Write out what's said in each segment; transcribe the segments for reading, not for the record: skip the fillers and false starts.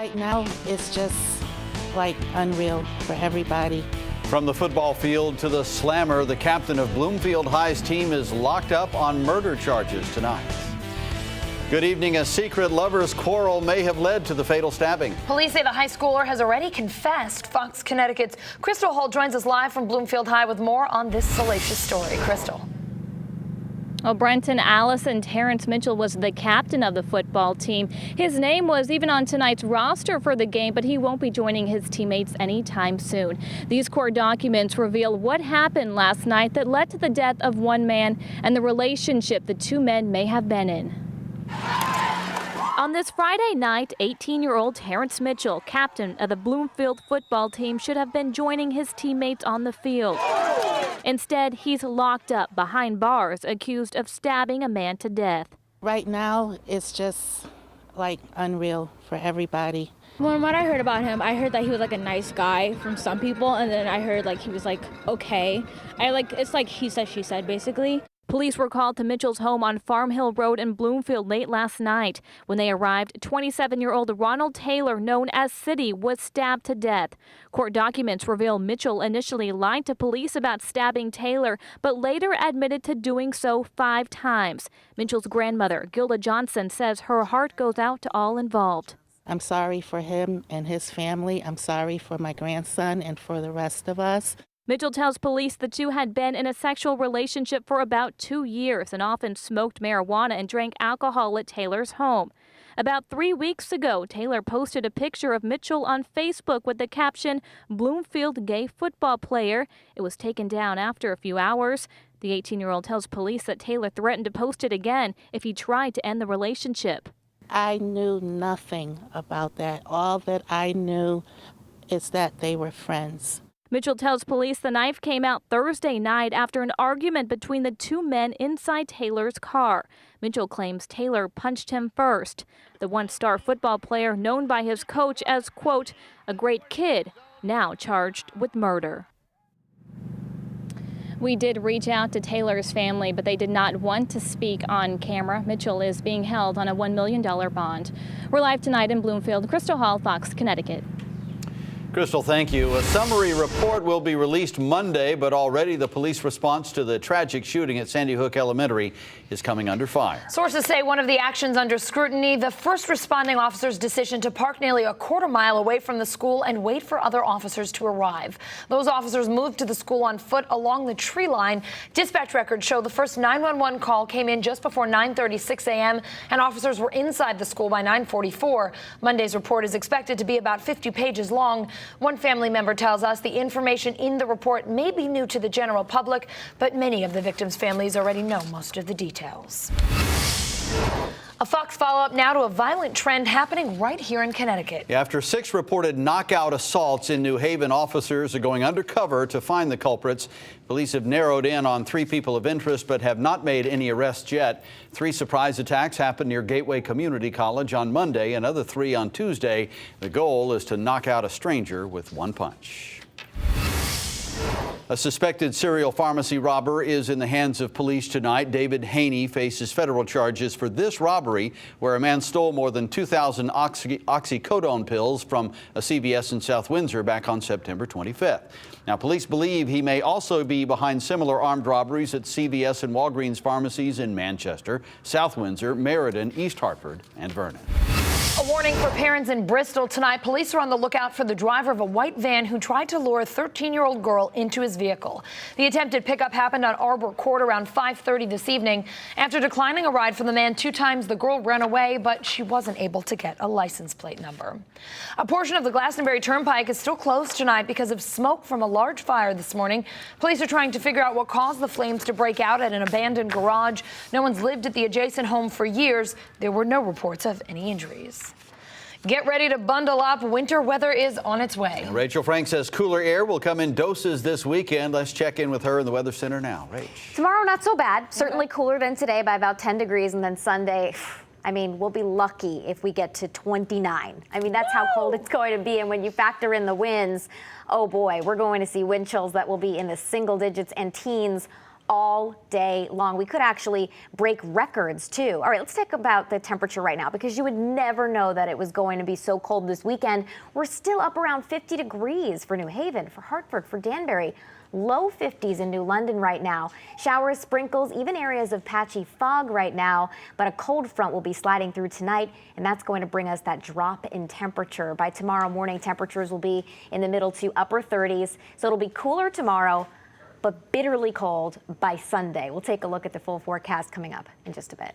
Right now, it's just like unreal for everybody. From the football field to the slammer, the captain of Bloomfield High's team is locked up on murder charges tonight. Good evening. A secret lover's quarrel may have led to the fatal stabbing. Police say the high schooler has already confessed. Fox Connecticut's Crystal Hall joins us live from Bloomfield High with more on this salacious story. Crystal. Well, Brenton Allison Terrence Mitchell was the captain of the football team. His name was even on tonight's roster for the game, but he won't be joining his teammates anytime soon. These court documents reveal what happened last night that led to the death of one man and the relationship the two men may have been in. On this Friday night, 18-year-old Terrence Mitchell, captain of the Bloomfield football team, should have been joining his teammates on the field. Instead, he's locked up behind bars, accused of stabbing a man to death. Right now, it's just like unreal for everybody. When what I heard about him, I heard that he was like a nice guy from some people, and then I heard like he was like okay. It's like he said, she said, basically. Police were called to Mitchell's home on Farm Hill Road in Bloomfield late last night. When they arrived, 27-year-old Ronald Taylor, known as City, was stabbed to death. Court documents reveal Mitchell initially lied to police about stabbing Taylor, but later admitted to doing so 5 times. Mitchell's grandmother, Gilda Johnson, says her heart goes out to all involved. I'm sorry for him and his family. I'm sorry for my grandson and for the rest of us. Mitchell tells police the two had been in a sexual relationship for about 2 years and often smoked marijuana and drank alcohol at Taylor's home. About 3 weeks ago, Taylor posted a picture of Mitchell on Facebook with the caption, "Bloomfield gay football player." It was taken down after a few hours. The 18-year-old tells police that Taylor threatened to post it again if he tried to end the relationship. I knew nothing about that. All that I knew is that they were friends. Mitchell tells police the knife came out Thursday night after an argument between the two men inside Taylor's car. Mitchell claims Taylor punched him first. The one-star football player, known by his coach as, quote, a great kid, now charged with murder. We did reach out to Taylor's family, but they did not want to speak on camera. Mitchell is being held on a $1 million bond. We're live tonight in Bloomfield. Crystal Hall, Fox, Connecticut. Crystal, thank you. A summary report will be released Monday, but already the police response to the tragic shooting at Sandy Hook Elementary is coming under fire. Sources say one of the actions under scrutiny, the first responding officer's decision to park nearly a quarter mile away from the school and wait for other officers to arrive. Those officers moved to the school on foot along the tree line. Dispatch records show the first 911 call came in just before 9:36 a.m. and officers were inside the school by 9:44. Monday's report is expected to be about 50 pages long. One family member tells us the information in the report may be new to the general public, but many of the victims' families already know most of the details. A Fox follow-up now to a violent trend happening right here in Connecticut. After 6 reported knockout assaults in New Haven, officers are going undercover to find the culprits. Police have narrowed in on 3 people of interest but have not made any arrests yet. 3 surprise attacks happened near Gateway Community College on Monday, another 3 on Tuesday. The goal is to knock out a stranger with one punch. A suspected serial pharmacy robber is in the hands of police tonight. David Haney faces federal charges for this robbery, where a man stole more than 2,000 oxycodone pills from a CVS in South Windsor back on September 25th. Now, police believe he may also be behind similar armed robberies at CVS and Walgreens pharmacies in Manchester, South Windsor, Meriden, East Hartford, and Vernon. A warning for parents in Bristol tonight. Police are on the lookout for the driver of a white van who tried to lure a 13-year-old girl into his vehicle. The attempted pickup happened on Arbor Court around 5:30 this evening. After declining a ride from the man 2 times, the girl ran away, but she wasn't able to get a license plate number. A portion of the Glastonbury Turnpike is still closed tonight because of smoke from a large fire this morning. Police are trying to figure out what caused the flames to break out at an abandoned garage. No one's lived at the adjacent home for years. There were no reports of any injuries. Get ready to bundle up. Winter weather is on its way. And Rachel Frank says cooler air will come in doses this weekend. Let's check in with her in the Weather Center now. Rach. Tomorrow, not so bad. Certainly cooler than today by about 10 degrees. And then Sunday, I mean, we'll be lucky if we get to 29. I mean, that's how cold it's going to be. And when you factor in the winds, oh boy, we're going to see wind chills that will be in the single digits and teens all day long. We could actually break records too. All right, let's talk about the temperature right now, because you would never know that it was going to be so cold this weekend. We're still up around 50 degrees for New Haven, for Hartford, for Danbury. Low 50s in New London right now. Showers, sprinkles, even areas of patchy fog right now. But a cold front will be sliding through tonight, and that's going to bring us that drop in temperature. By tomorrow morning, temperatures will be in the middle to upper 30s. So it'll be cooler tomorrow, but bitterly cold by Sunday. We'll take a look at the full forecast coming up in just a bit.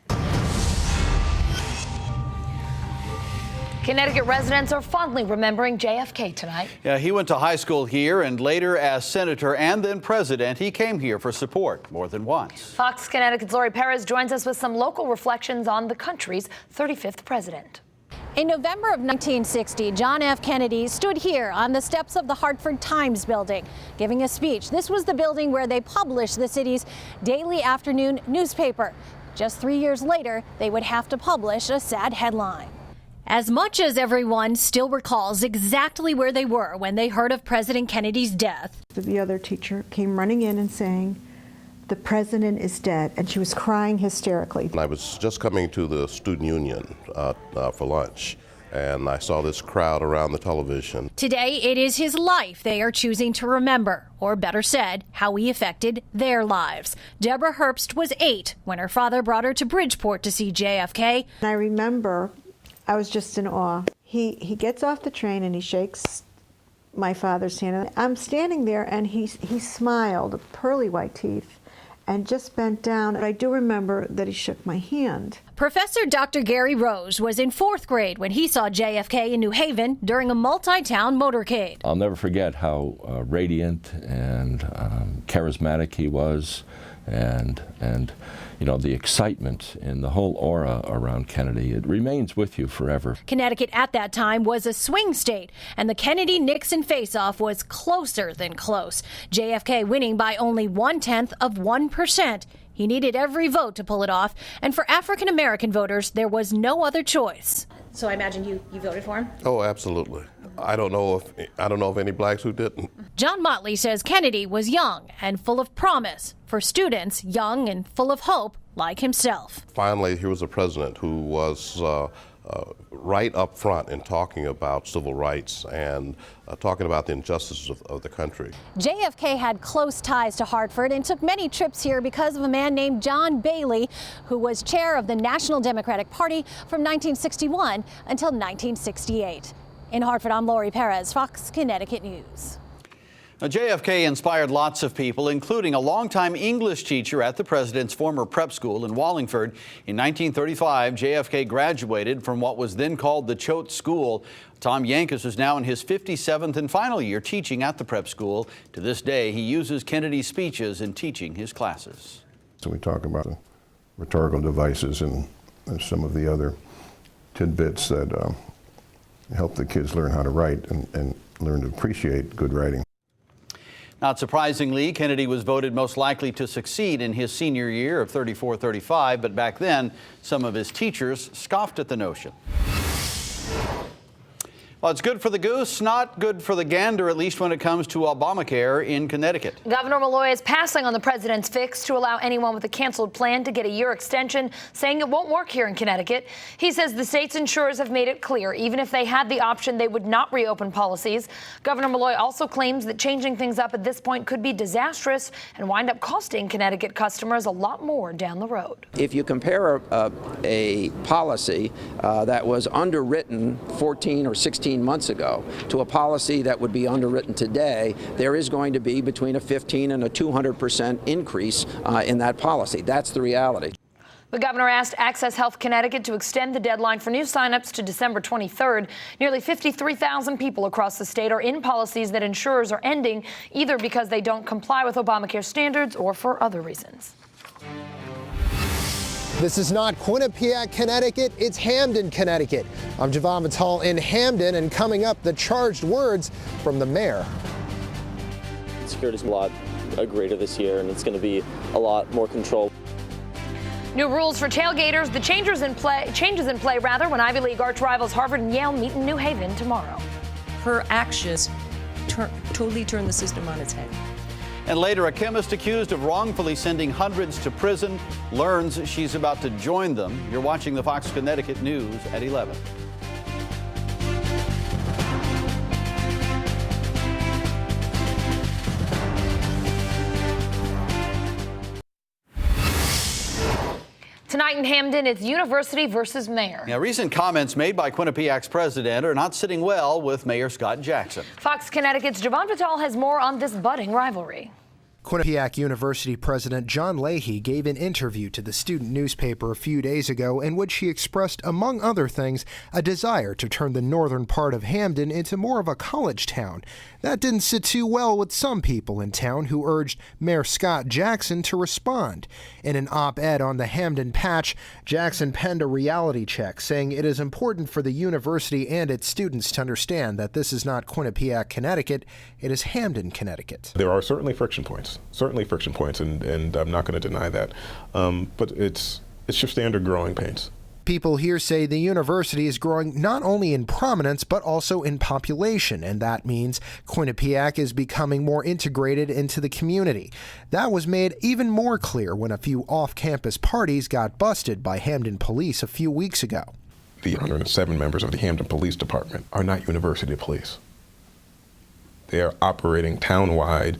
Connecticut residents are fondly remembering JFK tonight. Yeah, he went to high school here, and later as senator and then president, he came here for support more than once. Fox Connecticut's Lori Perez joins us with some local reflections on the country's 35th president. In November of 1960, John F. Kennedy stood here on the steps of the Hartford Times building, giving a speech. This was the building where they published the city's daily afternoon newspaper. Just 3 years later, they would have to publish a sad headline. As much as everyone still recalls exactly where they were when they heard of President Kennedy's death. The other teacher came running in and saying, "The president is dead," and she was crying hysterically. I was just coming to the student union for lunch, and I saw this crowd around the television. Today, it is his life they are choosing to remember, or better said, how he affected their lives. Deborah Herbst was 8 when her father brought her to Bridgeport to see JFK. And I remember I was just in awe. He gets off the train and he shakes my father's hand. I'm standing there and he smiled, pearly white teeth, and just bent down. I do remember that he shook my hand. Professor Dr. Gary Rose was in 4th grade when he saw JFK in New Haven during a multi-town motorcade. I'll never forget how radiant and charismatic he was, and you know, the excitement and the whole aura around Kennedy. It remains with you forever. Connecticut at that time was a swing state, and the Kennedy-Nixon face-off was closer than close. JFK winning by only 0.1%. He needed every vote to pull it off, and for African-American voters, there was no other choice. So I imagine you voted for him? Oh, absolutely. I don't know of any blacks who didn't. John Motley says Kennedy was young and full of promise for students young and full of hope like himself. Finally, here was a president who was right up front in talking about civil rights and talking about the injustices of the country. JFK had close ties to Hartford and took many trips here because of a man named John Bailey, who was chair of the National Democratic Party from 1961 until 1968. In Hartford, I'm Lori Perez, Fox Connecticut News. Now, JFK inspired lots of people, including a longtime English teacher at the president's former prep school in Wallingford. In 1935, JFK graduated from what was then called the Choate School. Tom Yankus is now in his 57th and final year teaching at the prep school. To this day, he uses Kennedy's speeches in teaching his classes. So we talk about rhetorical devices and some of the other tidbits that help the kids learn how to write and learn to appreciate good writing. Not surprisingly, Kennedy was voted most likely to succeed in his senior year of 34-35, but back then, some of his teachers scoffed at the notion. Well, it's good for the goose, not good for the gander, at least when it comes to Obamacare in Connecticut. Governor Malloy is passing on the president's fix to allow anyone with a canceled plan to get a year extension, saying it won't work here in Connecticut. He says the state's insurers have made it clear, even if they had the option, they would not reopen policies. Governor Malloy also claims that changing things up at this point could be disastrous and wind up costing Connecticut customers a lot more down the road. If you compare a policy that was underwritten 14 or 16 months ago to a policy that would be underwritten today, there is going to be between a 15 and a 200% increase in that policy. That's the reality. The governor asked Access Health Connecticut to extend the deadline for new signups to December 23rd. Nearly 53,000 people across the state are in policies that insurers are ending, either because they don't comply with Obamacare standards or for other reasons. This is not Quinnipiac, Connecticut, it's Hamden, Connecticut. I'm Javon Vitale in Hamden, and coming up, the charged words from the mayor. Security's a lot greater this year, and it's going to be a lot more control. New rules for tailgaters, the changes in play when Ivy League arch rivals Harvard and Yale meet in New Haven tomorrow. Her actions totally turned the system on its head. And later, a chemist accused of wrongfully sending hundreds to prison learns she's about to join them. You're watching the Fox Connecticut News at 11. Tonight in Hamden, it's university versus mayor. Now, recent comments made by Quinnipiac's president are not sitting well with Mayor Scott Jackson. Fox Connecticut's Javon Vitale has more on this budding rivalry. Quinnipiac University President John Leahy gave an interview to the student newspaper a few days ago in which he expressed, among other things, a desire to turn the northern part of Hamden into more of a college town. That didn't sit too well with some people in town who urged Mayor Scott Jackson to respond. In an op-ed on the Hamden Patch, Jackson penned a reality check saying it is important for the university and its students to understand that this is not Quinnipiac, Connecticut, it is Hamden, Connecticut. There are certainly friction points, and I'm not going to deny that. But it's your standard growing pains. People here say the university is growing not only in prominence but also in population, and that means Quinnipiac is becoming more integrated into the community. That was made even more clear when a few off-campus parties got busted by Hamden police a few weeks ago. The 107 members of the Hamden Police Department are not university police. They are operating town-wide,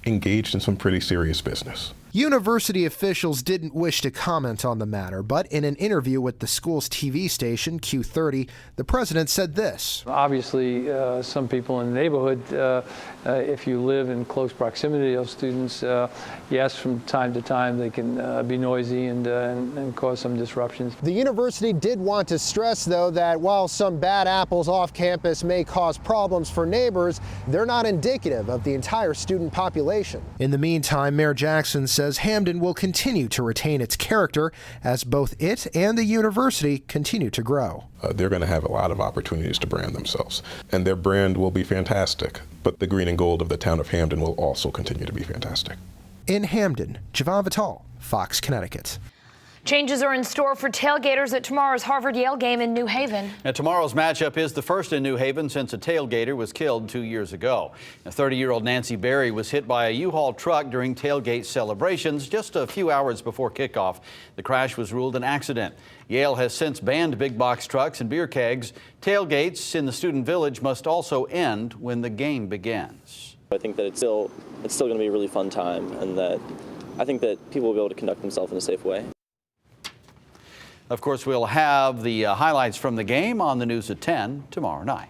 engaged in some pretty serious business. University officials didn't wish to comment on the matter, but in an interview with the school's TV station, Q30, the president said this. Obviously, some people in the neighborhood, if you live in close proximity of students, yes, from time to time they can be noisy and cause some disruptions. The university did want to stress, though, that while some bad apples off campus may cause problems for neighbors, they're not indicative of the entire student population. In the meantime, Mayor Jackson says Hamden will continue to retain its character as both it and the university continue to grow. They're going to have a lot of opportunities to brand themselves, and their brand will be fantastic, but the green and gold of the town of Hamden will also continue to be fantastic. In Hamden, Javon Vitale, Fox Connecticut. Changes are in store for tailgaters at tomorrow's Harvard-Yale game in New Haven. Now, tomorrow's matchup is the first in New Haven since a tailgater was killed 2 years ago. Now, 30-year-old Nancy Berry was hit by a U-Haul truck during tailgate celebrations just a few hours before kickoff. The crash was ruled an accident. Yale has since banned big box trucks and beer kegs. Tailgates in the student village must also end when the game begins. I think that it's still going to be a really fun time, and that I think that people will be able to conduct themselves in a safe way. Of course, we'll have the highlights from the game on the news at 10 tomorrow night.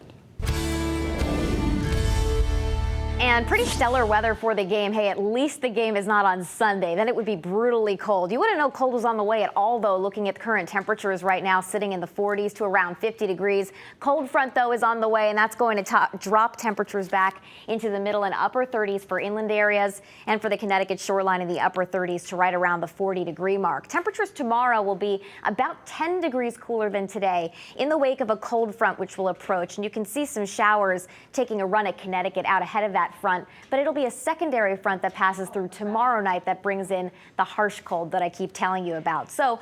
And pretty stellar weather for the game. Hey, at least the game is not on Sunday. Then it would be brutally cold. You wouldn't know cold was on the way at all, though, looking at the current temperatures right now, sitting in the 40s to around 50 degrees. Cold front, though, is on the way, and that's going to drop temperatures back into the middle and upper 30s for inland areas, and for the Connecticut shoreline in the upper 30s to right around the 40-degree mark. Temperatures tomorrow will be about 10 degrees cooler than today in the wake of a cold front which will approach. And you can see some showers taking a run at Connecticut out ahead of that front, but it'll be a secondary front that passes through tomorrow night that brings in the harsh cold that I keep telling you about. So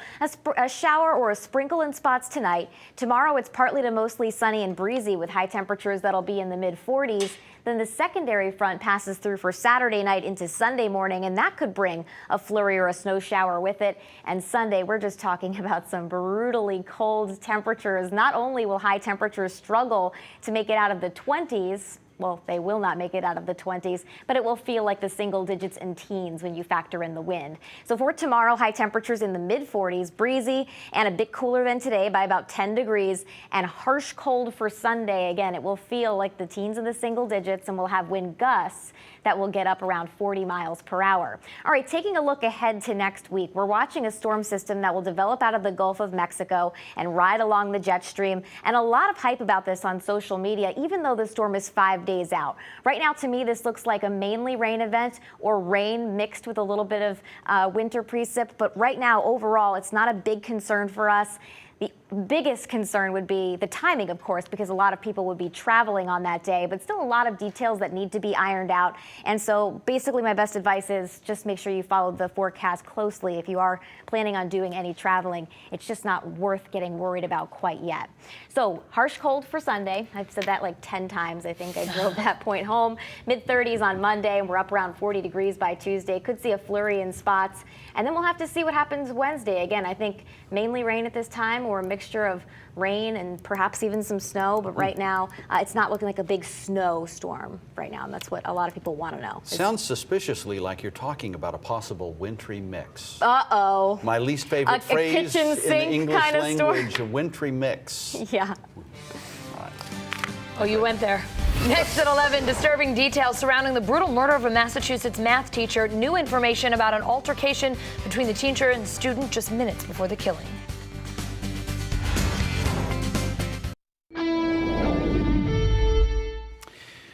a shower or a sprinkle in spots tonight. Tomorrow it's partly to mostly sunny and breezy with high temperatures that'll be in the mid-40s. Then the secondary front passes through for Saturday night into Sunday morning, and that could bring a flurry or a snow shower with it. And Sunday, we're just talking about some brutally cold temperatures. Not only will high temperatures struggle to make it out of the 20s, well, they will not make it out of the 20s, but it will feel like the single digits and teens when you factor in the wind. So for tomorrow, high temperatures in the mid-40s, breezy and a bit cooler than today by about 10 degrees, and harsh cold for Sunday. Again, it will feel like the teens and the single digits, and we'll have wind gusts that will get up around 40 miles per hour. All right, taking a look ahead to next week, we're watching a storm system that will develop out of the Gulf of Mexico and ride along the jet stream, and a lot of hype about this on social media, even though the storm is 5 days out. Right now, to me, this looks like a mainly rain event or rain mixed with a little bit of winter precip, but right now, overall, it's not a big concern for us. The biggest concern would be the timing, of course, because a lot of people would be traveling on that day, but still a lot of details that need to be ironed out. And so basically my best advice is just make sure you follow the forecast closely if you are planning on doing any traveling. It's just not worth getting worried about quite yet. So harsh cold for Sunday. I've said that like 10 times. I think I drove that point home. Mid-30s on Monday, and we're up around 40 degrees by Tuesday. Could see a flurry in spots. And then we'll have to see what happens Wednesday. Again, I think mainly rain at this time, or a mixture of rain and perhaps even some snow. But right now, it's not looking like a big snowstorm right now. And that's what a lot of people want to know. Sounds suspiciously like you're talking about a possible wintry mix. Uh-oh. My least favorite phrase kitchen in the sink English kind of language, a wintry mix. Yeah. Oh, you went there. Next at 11, disturbing details surrounding the brutal murder of a Massachusetts math teacher. New information about an altercation between the teacher and student just minutes before the killing.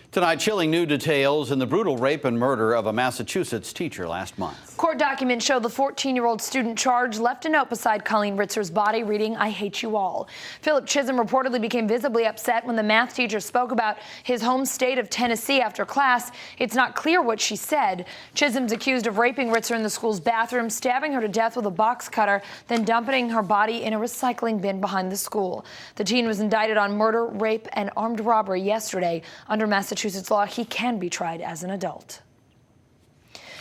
Tonight, chilling new details in the brutal rape and murder of a Massachusetts teacher last month. Court documents show the 14-year-old student charged left a note beside Colleen Ritzer's body reading, "I hate you all." Philip Chisholm reportedly became visibly upset when the math teacher spoke about his home state of Tennessee after class. It's not clear what she said. Chisholm's accused of raping Ritzer in the school's bathroom, stabbing her to death with a box cutter, then dumping her body in a recycling bin behind the school. The teen was indicted on murder, rape, and armed robbery yesterday. Under Massachusetts law, he can be tried as an adult.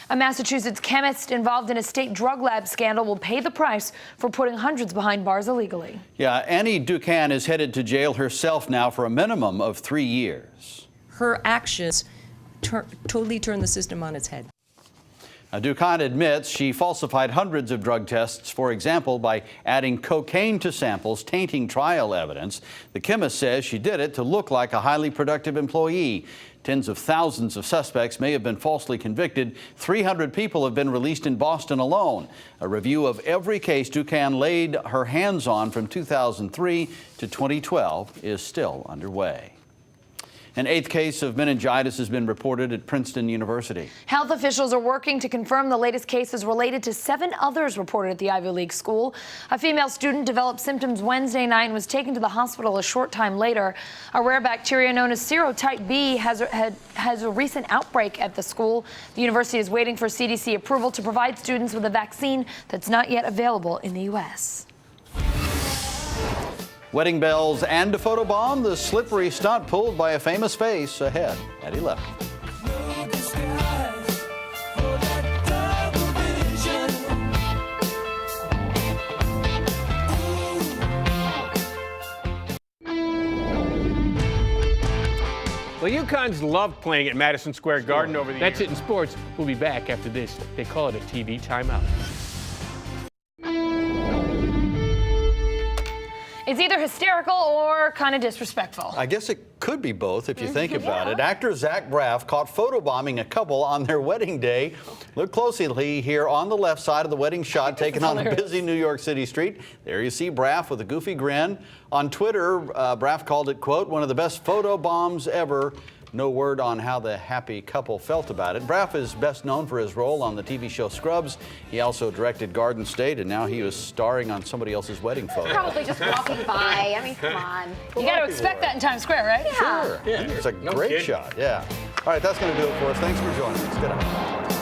A Massachusetts chemist involved in a state drug lab scandal will pay the price for putting hundreds behind bars illegally. Yeah, Annie Ducan is headed to jail herself now for a minimum of 3 years. Her actions totally turned the system on its head. Now, Ducan admits she falsified hundreds of drug tests, for example, by adding cocaine to samples, tainting trial evidence. The chemist says she did it to look like a highly productive employee. Tens of thousands of suspects may have been falsely convicted. 300 people have been released in Boston alone. A review of every case Ducan laid her hands on from 2003 to 2012 is still underway. An 8th case of meningitis has been reported at Princeton University. Health officials are working to confirm the latest cases related to 7 others reported at the Ivy League school. A female student developed symptoms Wednesday night and was taken to the hospital a short time later. A rare bacteria known as serotype B has a recent outbreak at the school. The university is waiting for CDC approval to provide students with a vaccine that's not yet available in the U.S. Wedding bells and a photobomb, the slippery stunt pulled by a famous face ahead at 11. Well, UConn's loved playing at Madison Square Garden over the years. That's it in sports. We'll be back after this. They call it a TV timeout. It's either hysterical or kind of disrespectful. I guess it could be both if you think about it. Actor Zach Braff caught photobombing a couple on their wedding day. Look closely here on the left side of the wedding shot taken on a busy New York City street. There you see Braff with a goofy grin. On Twitter, Braff called it, quote, one of the best photobombs ever. No word on how the happy couple felt about it. Braff is best known for his role on the TV show Scrubs. He also directed Garden State, and now he was starring on somebody else's wedding photo. Probably just walking by. I mean, come on. You got to expect that in Times Square, right? Yeah. Sure. Yeah. It's a great shot. Yeah. All right, that's going to do it for us. Thanks for joining us. Good night.